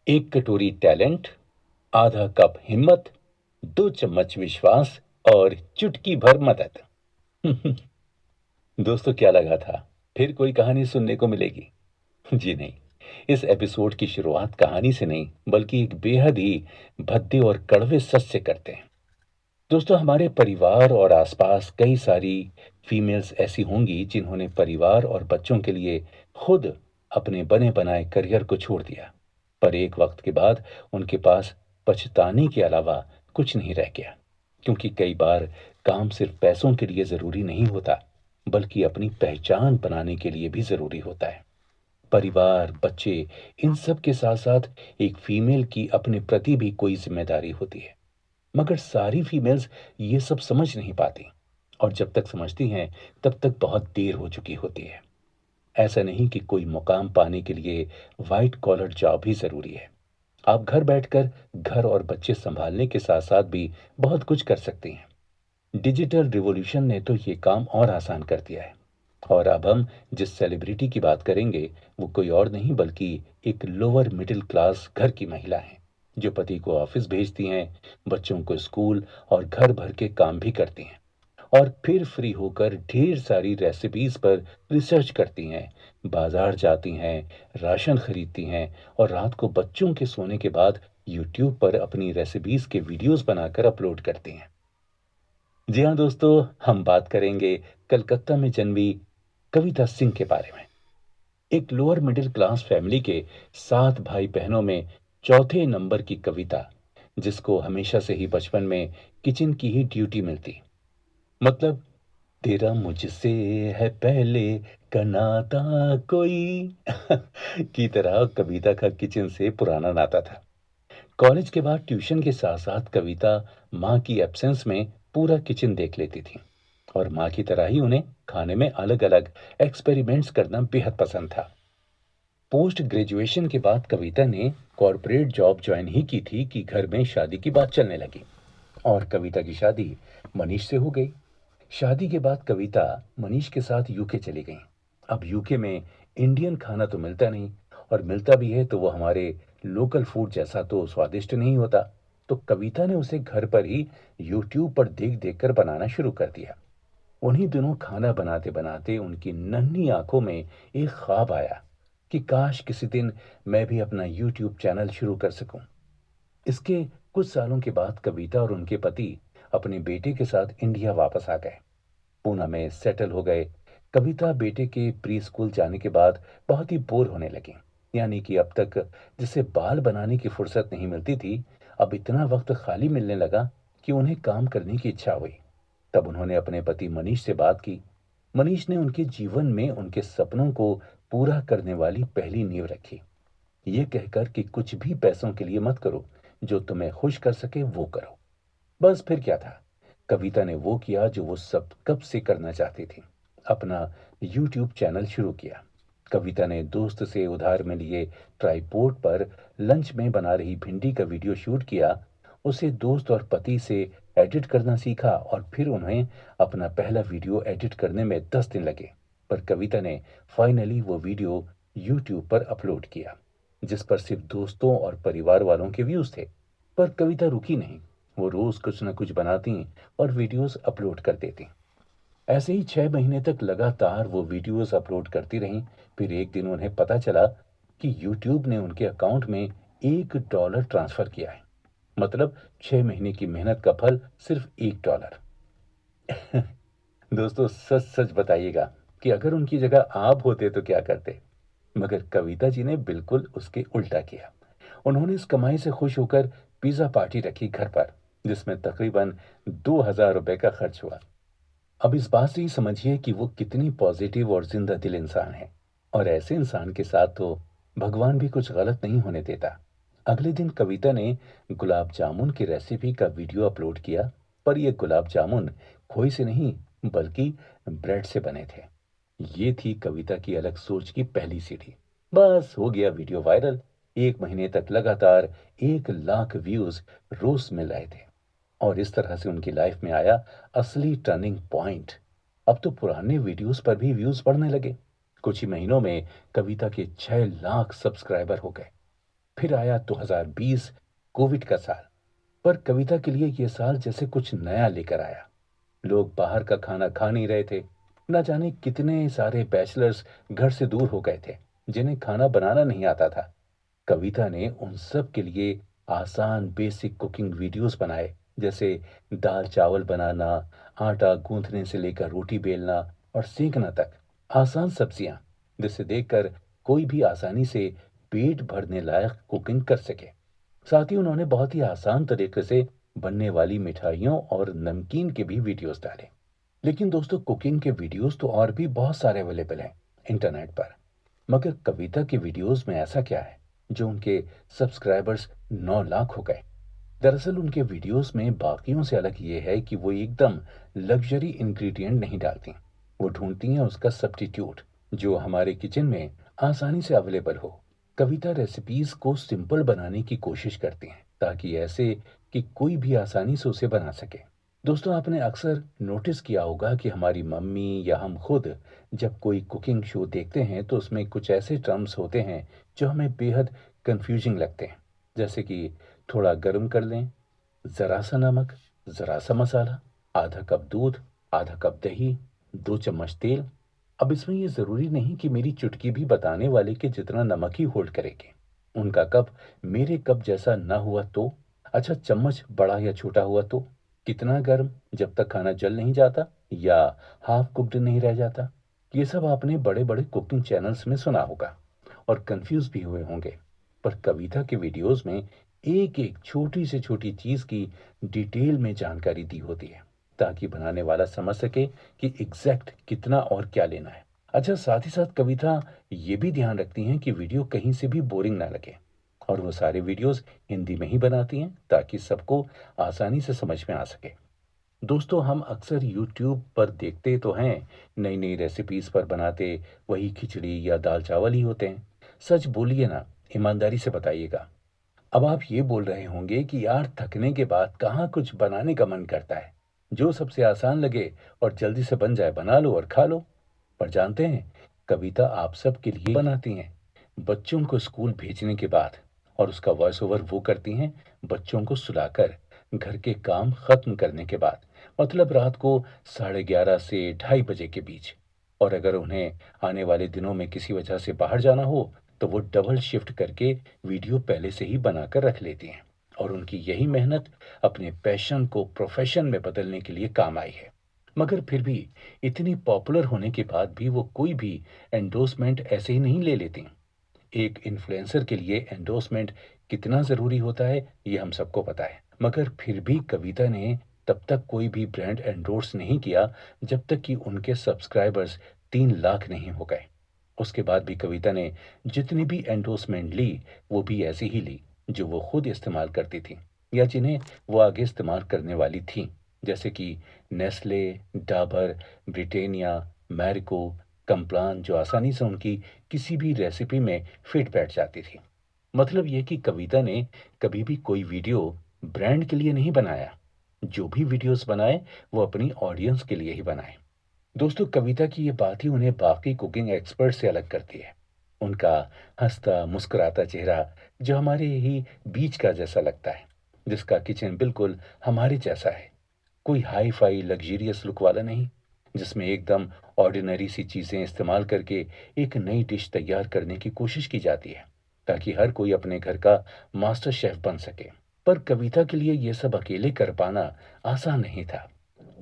एक कटोरी टैलेंट, आधा कप हिम्मत, 2 चम्मच विश्वास और चुटकी भर मदद। दोस्तों, क्या लगा था फिर कोई कहानी सुनने को मिलेगी? जी नहीं। इस एपिसोड की शुरुआत कहानी से नहीं बल्कि एक बेहद ही भद्दे और कड़वे सच से करते हैं। दोस्तों, हमारे परिवार और आसपास कई सारी फीमेल्स ऐसी होंगी जिन्होंने परिवार और बच्चों के लिए खुद अपने बने बनाए करियर को छोड़ दिया, पर एक वक्त के बाद उनके पास पछताने के अलावा कुछ नहीं रह गया। क्योंकि कई बार काम सिर्फ पैसों के लिए जरूरी नहीं होता, बल्कि अपनी पहचान बनाने के लिए भी जरूरी होता है। परिवार, बच्चे, इन सब के साथ साथ एक फीमेल की अपने प्रति भी कोई जिम्मेदारी होती है। मगर सारी फीमेल्स ये सब समझ नहीं पाती, और जब तक समझती हैं तब तक बहुत देर हो चुकी होती है। ऐसा नहीं कि कोई मुकाम पाने के लिए वाइट कॉलर जॉब ही जरूरी है। आप घर बैठकर घर और बच्चे संभालने के साथ साथ भी बहुत कुछ कर सकती हैं। डिजिटल रिवॉल्यूशन ने तो ये काम और आसान कर दिया है। और अब हम जिस सेलिब्रिटी की बात करेंगे, वो कोई और नहीं बल्कि एक लोअर मिडिल क्लास घर की महिला है, जो पति को ऑफिस भेजती हैं, बच्चों को स्कूल और घर भर के काम भी करती हैं, और फिर फ्री होकर ढेर सारी रेसिपीज पर रिसर्च करती हैं, बाजार जाती हैं, राशन खरीदती हैं, और रात को बच्चों के सोने के बाद यूट्यूब पर अपनी रेसिपीज के वीडियोस बनाकर अपलोड करती हैं। जी हाँ दोस्तों, हम बात करेंगे कलकत्ता में जन्मी कविता सिंह के बारे में। एक लोअर मिडिल क्लास फैमिली के 7 भाई बहनों में चौथे नंबर की कविता, जिसको हमेशा से ही बचपन में किचन की ही ड्यूटी मिलती। मतलब, तेरा मुझसे है पहले का नाता कोई की तरह कविता का किचन से पुराना नाता था। कॉलेज के बाद ट्यूशन के साथ साथ कविता माँ की एब्सेंस में पूरा किचन देख लेती थी, और माँ की तरह ही उन्हें खाने में अलग अलग एक्सपेरिमेंट्स करना बेहद पसंद था। पोस्ट ग्रेजुएशन के बाद कविता ने कॉरपोरेट जॉब ज्वाइन ही की थी कि घर में शादी की बात चलने लगी, और कविता की शादी मनीष से हो गई। शादी के बाद कविता मनीष के साथ यूके चली गई। अब यूके में इंडियन खाना तो मिलता नहीं, और मिलता भी है तो वो हमारे लोकल फूड जैसा तो स्वादिष्ट नहीं होता। तो कविता ने उसे घर पर ही यूट्यूब पर देख देख कर बनाना शुरू कर दिया। उन्हीं दिनों खाना बनाते बनाते उनकी नन्ही आंखों में एक ख्वाब आया कि काश किसी दिन मैं भी अपना यूट्यूब चैनल शुरू कर सकूं। इसके कुछ सालों के बाद कविता और उनके पति अपने बेटे के साथ इंडिया वापस आ गए, पूना में सेटल हो गए। कविता बेटे के प्री स्कूल जाने के बाद बहुत ही बोर होने लगी। यानी कि अब तक जिसे बाल बनाने की फुर्सत नहीं मिलती थी, अब इतना वक्त खाली मिलने लगा कि उन्हें काम करने की इच्छा हुई। तब उन्होंने अपने पति मनीष से बात की। मनीष ने उनके जीवन में उनके सपनों को पूरा करने वाली पहली नींव रखी, ये कहकर कि कुछ भी पैसों के लिए मत करो, जो तुम्हें खुश कर सके वो करो। बस फिर क्या था, कविता ने वो किया जो वो सब कब से करना चाहती थी, अपना यूट्यूब चैनल शुरू किया। कविता ने दोस्त से उधार में लिए ट्राइपॉड पर लंच में बना रही भिंडी का वीडियो शूट किया। उसे दोस्त और पति से एडिट करना सीखा, और फिर उन्हें अपना पहला वीडियो एडिट करने में 10 दिन लगे। पर कविता ने फाइनली वो वीडियो यूट्यूब पर अपलोड किया, जिस पर सिर्फ दोस्तों और परिवार वालों के व्यूज थे। पर कविता रुकी नहीं, वो रोज कुछ न कुछ बनाती और वीडियोस अपलोड कर देती। ऐसे ही 6 महीने तक लगातार वो वीडियोस अपलोड करती रहीं। फिर एक दिन उन्हें पता चला कि यूट्यूब ने उनके अकाउंट में $1 ट्रांसफर किया है। मतलब 6 महीने की मेहनत का फल सिर्फ $1। दोस्तों, सच सच बताइएगा कि अगर उनकी जगह आप होते तो क्या करते? मगर कविता जी ने बिल्कुल उसके उल्टा किया। उन्होंने इस कमाई से खुश होकर पिज्जा पार्टी रखी घर पर, जिसमें तकरीबन $2000 का खर्च हुआ। अब इस बात से ही समझिए कि वो कितनी पॉजिटिव और जिंदा दिल इंसान है। और ऐसे इंसान के साथ तो भगवान भी कुछ गलत नहीं होने देता। अगले दिन कविता ने गुलाब जामुन की रेसिपी का वीडियो अपलोड किया, पर ये गुलाब जामुन खोए से नहीं बल्कि ब्रेड से बने थे। ये थी कविता की अलग सोच की पहली सीढ़ी। बस हो गया वीडियो वायरल। 1 महीने तक लगातार 1 लाख व्यूज रोज मिल रहे थे। और इस तरह से उनकी लाइफ में आया असली टर्निंग पॉइंट। अब तो पुराने वीडियोस पर भी व्यूज बढ़ने लगे। कुछ ही महीनों में कविता के 6 लाख सब्सक्राइबर हो गए। फिर आया 2020 कोविड का साल। पर कविता के लिए ये साल जैसे कुछ नया लेकर आया। लोग बाहर का खाना खा नहीं रहे थे। ना जाने कितने सारे बैचलर्स घर से दूर हो गए थे, जिन्हें खाना बनाना नहीं आता था। कविता ने उन सब के लिए आसान बेसिक कुकिंग वीडियोस बनाए, जैसे दाल चावल बनाना, आटा गूंथने से लेकर रोटी बेलना और सेंकना तक। आसान सब्जियां, जिसे देखकर कोई भी आसानी से पेट भरने लायक कुकिंग कर सके। साथ ही उन्होंने बहुत ही आसान तरीके से बनने वाली मिठाइयों और नमकीन के भी वीडियोस डाले। लेकिन दोस्तों, कुकिंग के वीडियोस तो और भी बहुत सारे अवेलेबल हैं इंटरनेट पर। मगर कविता के वीडियोस में ऐसा क्या है जो उनके सब्सक्राइबर्स 9 लाख हो गए? दरअसल उनके वीडियोस में बाकियों से अलग ये है कि वो एकदम लग्जरी इंग्रेडिएंट नहीं डालती। वो ढूंढती हैं उसका सब्स्टिट्यूट, जो हमारे किचन में आसानी से अवेलेबल हो। कविता रेसिपीज को सिंपल बनाने की कोशिश करती हैं, ताकि ऐसे कि कोई भी आसानी से उसे बना सके। दोस्तों, आपने अक्सर नोटिस किया होगा कि हमारी मम्मी या हम खुद जब कोई कुकिंग शो देखते हैं तो उसमें कुछ ऐसे टर्म्स होते हैं जो हमें बेहद कंफ्यूजिंग लगते हैं। जैसे कि थोड़ा गर्म कर लें, ज़रा सा नमक, ज़रा सा मसाला, आधा कप दूध, आधा कप दही, 2 चम्मच तेल। अब इसमें ये ज़रूरी नहीं कि मेरी चुटकी भी बताने वाले के जितना नमक ही होल्ड करेगी। उनका कप मेरे कप जैसा ना हुआ तो? अच्छा, चम्मच बड़ा या छोटा हुआ तो? कितना गर्म, जब तक खाना जल नहीं जाता या हाफ कुक्ड नहीं रह जाता? ये सब आपने बड़े-बड़े कुकिंग चैनल्स में सुना होगा और कंफ्यूज भी हुए होंगे। पर कविता के वीडियोस में एक-एक छोटी से छोटी चीज की डिटेल में जानकारी दी होती है, ताकि बनाने वाला समझ सके कि एग्जैक्ट कितना और क्या लेना है। अच्छा, साथ ही साथ कविता ये भी ध्यान रखती हैं कि वीडियो कहीं से भी बोरिंग ना लगे, और वो सारे वीडियोस हिंदी में ही बनाती हैं ताकि सबको आसानी से समझ में आ सके। दोस्तों, हम अक्सर यूट्यूब पर देखते तो हैं, नई नई रेसिपीज पर बनाते वही खिचड़ी या दाल चावल ही होते हैं। सच बोलिए ना, ईमानदारी से बताइएगा। अब आप ये बोल रहे होंगे कि यार, थकने के बाद कहाँ कुछ बनाने का मन करता है। जो सबसे आसान लगे और जल्दी से बन जाए बना लो और खा लो। पर जानते हैं, कविता आप सब के लिए बनाती हैं। बच्चों को स्कूल भेजने के बाद, और उसका वॉइस ओवर वो करती हैं बच्चों को सुलाकर, घर के काम खत्म करने के बाद, मतलब रात को 11:30 से 2:30 के बीच। और अगर उन्हें आने वाले दिनों में किसी वजह से बाहर जाना हो तो वो डबल शिफ्ट करके वीडियो पहले से ही बनाकर रख लेती हैं। और उनकी यही मेहनत अपने पैशन को प्रोफेशन में बदलने के लिए काम आई है। मगर फिर भी इतनी पॉपुलर होने के बाद भी वो कोई भी एंडोर्समेंट ऐसे ही नहीं ले लेती। एक इन्फ्लुएंसर के लिए एंडोर्समेंट कितना ज़रूरी होता है, ये हम सबको पता है। मगर फिर भी कविता ने तब तक कोई भी ब्रांड एंडोर्स नहीं किया जब तक कि उनके सब्सक्राइबर्स 3 लाख नहीं हो गए। उसके बाद भी कविता ने जितनी भी एंडोर्समेंट ली, वो भी ऐसी ही ली जो वो खुद इस्तेमाल करती थी या जिन्हें वो आगे इस्तेमाल करने वाली थी। जैसे कि Nestle, Dabur, Britannia, Marico, Complan, जो आसानी से उनकी किसी भी रेसिपी में फिट बैठ जाती थी। मतलब ये कि कविता ने कभी भी कोई वीडियो ब्रांड के लिए नहीं बनाया। जो भी वीडियोस बनाए वो अपनी ऑडियंस के लिए ही बनाए। दोस्तों, कविता की ये बात ही उन्हें बाकी कुकिंग एक्सपर्ट से अलग करती है। उनका हंसता मुस्कुराता चेहरा, जो हमारे ही बीच का जैसा लगता है, जिसका किचन बिल्कुल हमारे जैसा है। कोई हाई फाई लग्जरियस लुक वाला नहीं, जिसमें एकदम ऑर्डिनरी सी चीजें इस्तेमाल करके एक नई डिश तैयार करने की कोशिश की जाती है, ताकि हर कोई अपने घर का मास्टर शेफ बन सके। पर कविता के लिए ये सब अकेले कर पाना आसान नहीं था।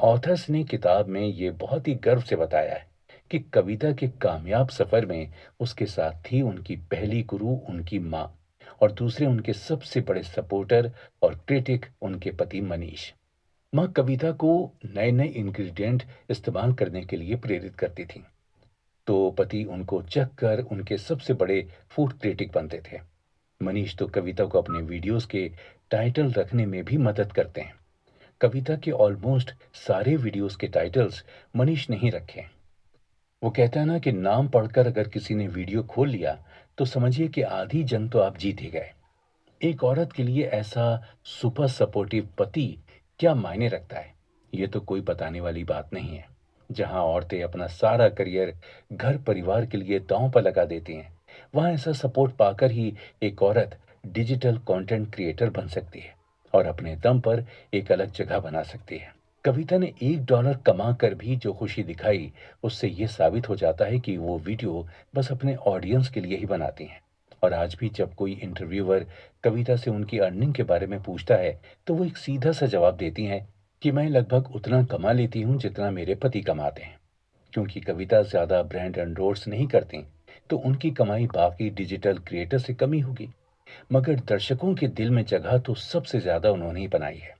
ऑथर्स ने किताब में ये बहुत ही गर्व से बताया है कि कविता के कामयाब सफर में उसके साथ थी उनकी पहली गुरु, उनकी माँ, और दूसरे उनके सबसे बड़े सपोर्टर और क्रिटिक, उनके पति मनीष। माँ कविता को नए नए इंग्रेडिएंट इस्तेमाल करने के लिए प्रेरित करती थी, तो पति उनको चख कर उनके सबसे बड़े फूड क्रिटिक बनते थे। मनीष तो कविता को अपने वीडियोस के टाइटल रखने में भी मदद करते हैं। कविता के ऑलमोस्ट सारे वीडियोस के टाइटल्स मनीष ने ही रखे हैं। वो कहता है ना कि नाम पढ़कर अगर किसी ने वीडियो खोल लिया तो समझिए कि आधी जंग तो आप जीत ही गए। एक औरत के लिए ऐसा सुपर सपोर्टिव पति क्या मायने रखता है, ये तो कोई बताने वाली बात नहीं है। जहां औरतें अपना सारा करियर घर परिवार के लिए दांव पर लगा देती हैं, वहां ऐसा सपोर्ट पाकर ही एक औरत डिजिटल कंटेंट क्रिएटर बन सकती है और अपने दम पर एक अलग जगह बना सकती है। कविता ने $1 कमा कर भी जो खुशी दिखाई, उससे ये साबित हो जाता है कि वो वीडियो बस अपने ऑडियंस के लिए ही बनाती हैं। और आज भी जब कोई इंटरव्यूअर कविता से उनकी अर्निंग के बारे में पूछता है, तो वो एक सीधा सा जवाब देती हैं कि मैं लगभग उतना कमा लेती हूँ जितना मेरे पति कमाते हैं। क्योंकि कविता ज़्यादा ब्रांड एंडोर्स नहीं करती, तो उनकी कमाई बाकी डिजिटल क्रिएटर से कम ही होगी। मगर दर्शकों के दिल में जगह तो सबसे ज़्यादा उन्होंने ही बनाई है।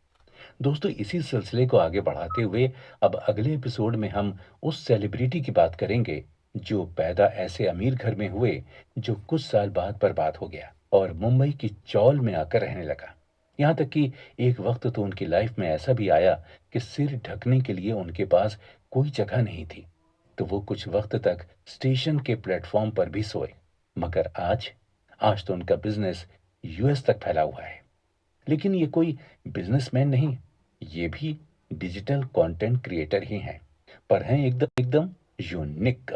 दोस्तों, इसी सिलसिले को आगे बढ़ाते हुए अब अगले एपिसोड में हम उस सेलिब्रिटी की बात करेंगे जो पैदा ऐसे अमीर घर में हुए, जो कुछ साल बाद बर्बाद हो गया और मुंबई की चौल में आकर रहने लगा। यहाँ तक कि एक वक्त तो उनकी लाइफ में ऐसा भी आया कि सिर ढकने के लिए उनके पास कोई जगह नहीं थी, तो वो कुछ वक्त तक स्टेशन के प्लेटफॉर्म पर भी सोए। मगर आज आज तो उनका बिजनेस यूएस तक फैला हुआ है। लेकिन ये कोई बिजनेसमैन नहीं, ये भी डिजिटल कंटेंट क्रिएटर ही हैं, पर हैं एकदम एकदम यूनिक।